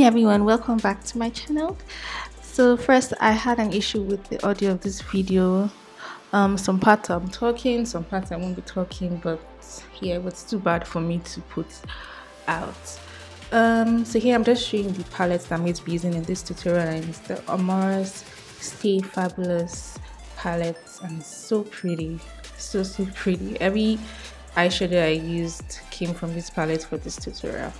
everyone, welcome back to my channel. So first, I had an issue with the audio of this video. Some parts I'm talking, some parts I won't be talking, but yeah, it was too bad for me to put out. So here I'm just showing the palette that I'm going to be using in this tutorial, and it's the Amorus Stay Fabulous palette, and it's so pretty, so pretty. Every eyeshadow I used came from this palette for this tutorial.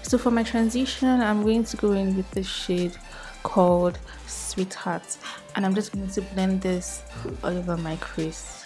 So for my transition, I'm going to go in with this shade called Sweetheart, and I'm just going to blend this all over my crease.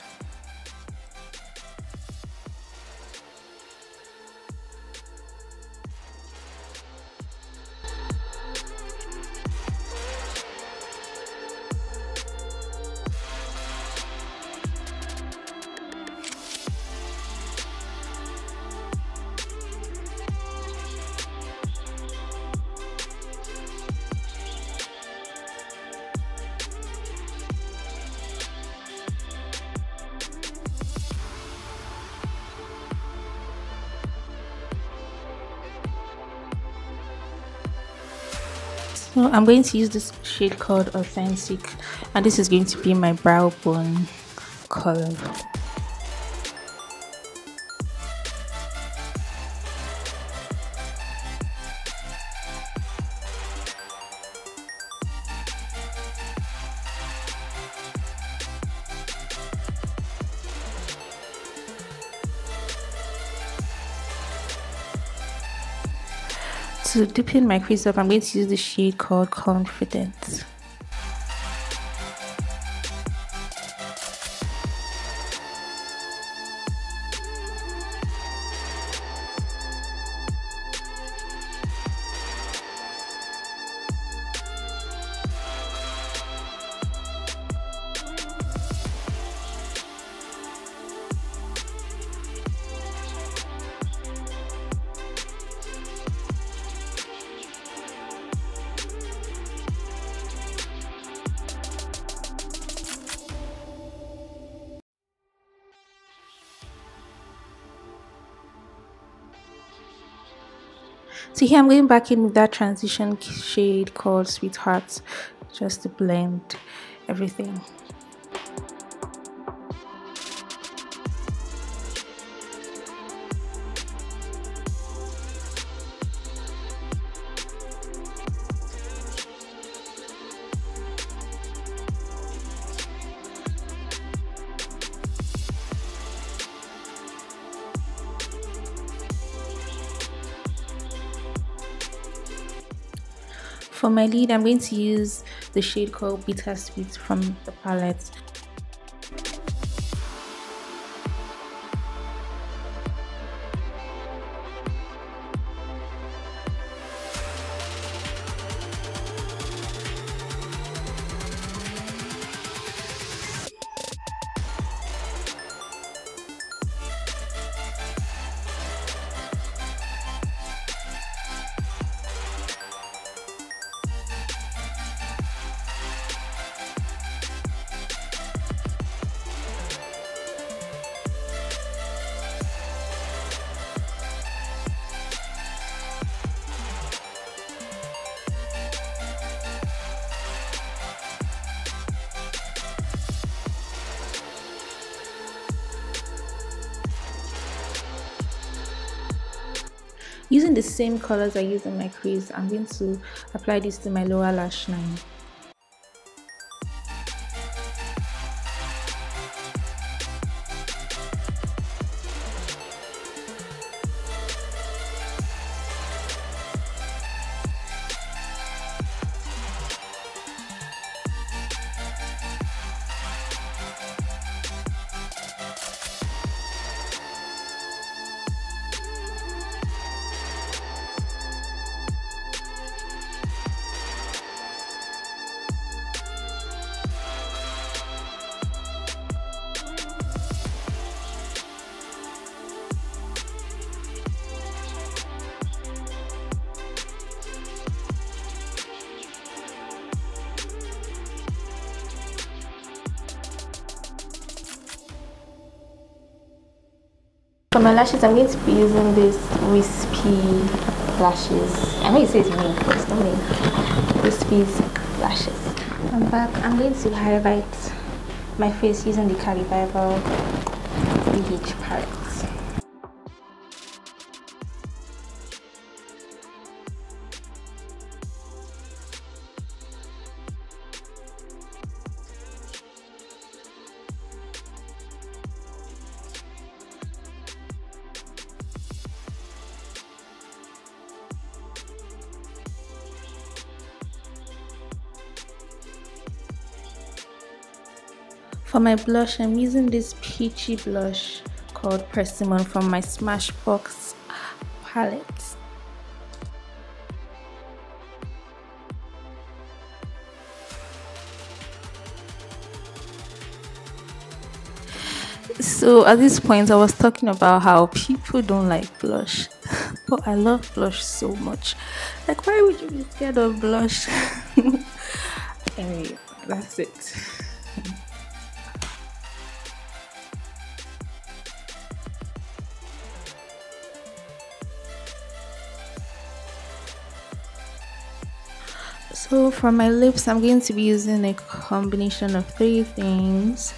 So I'm going to use this shade called Authentic, and this is going to be my brow bone color. To deepen my crease up, I'm going to use the shade called Confidence. So here I'm going back in with that transition shade called Sweetheart, just to blend everything. For my lid, I'm going to use the shade called Bittersweet from the palette. Using the same colors I used in my crease, I'm going to apply this to my lower lash line. For my lashes, I'm going to be using this Wispy Lashes. I know it says me, but it's not me. Wispy Lashes. I'm back. I'm going to highlight my face using the Carli Bybel Beige palette. For my blush, I'm using this peachy blush called Persimon from my Smashbox palette. So at this point, I was talking about how people don't like blush, but I love blush so much. Like, why would you be scared of blush? Anyway, that's it. So for my lips, I'm going to be using a combination of 3 things.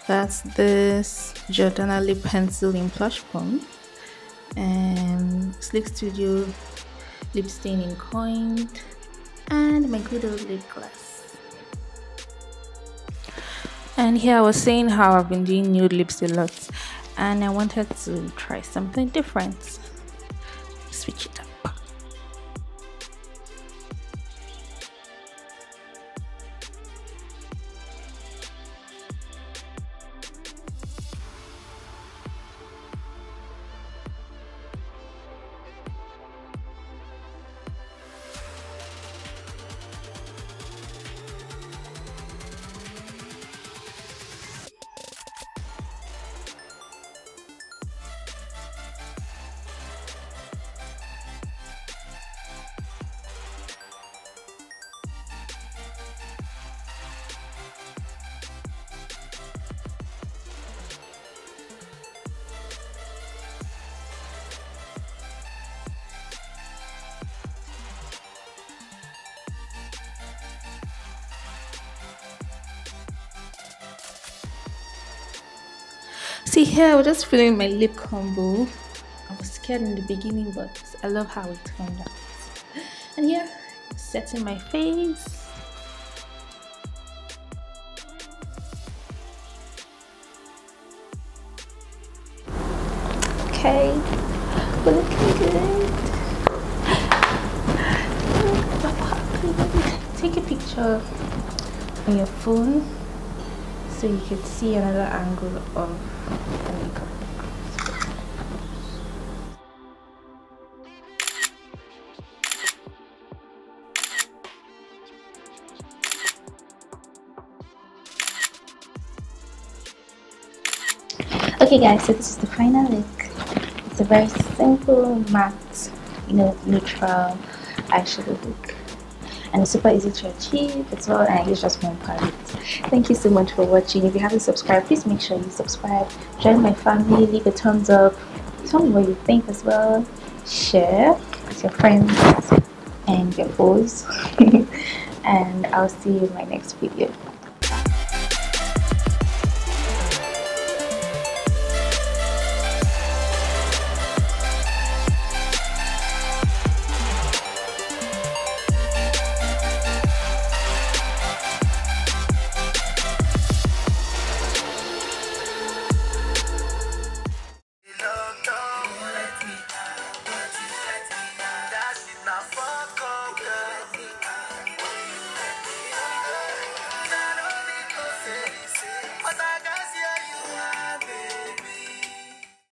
That's this Jordana Lip pencil in Plus Plum and Sleek Studio Lipstain in Coin and my good old lip gloss. And here I was saying how I've been doing nude lips a lot, and I wanted to try something different. Switch it up. See here, I was just filling my lip combo. I was scared in the beginning, but I love how it turned out. And here, setting my face. Okay, we're looking good. Take a picture on your phone so you can see another angle of the makeup. Okay guys, so this is the final look. It's a very simple, matte, neutral eyeshadow look. And it's super easy to achieve as well, and I use just one palette. Thank you so much for watching. If you haven't subscribed, please make sure you subscribe, join my family, leave a thumbs up, tell me what you think as well, share with your friends and your foes. And I'll see you in my next video.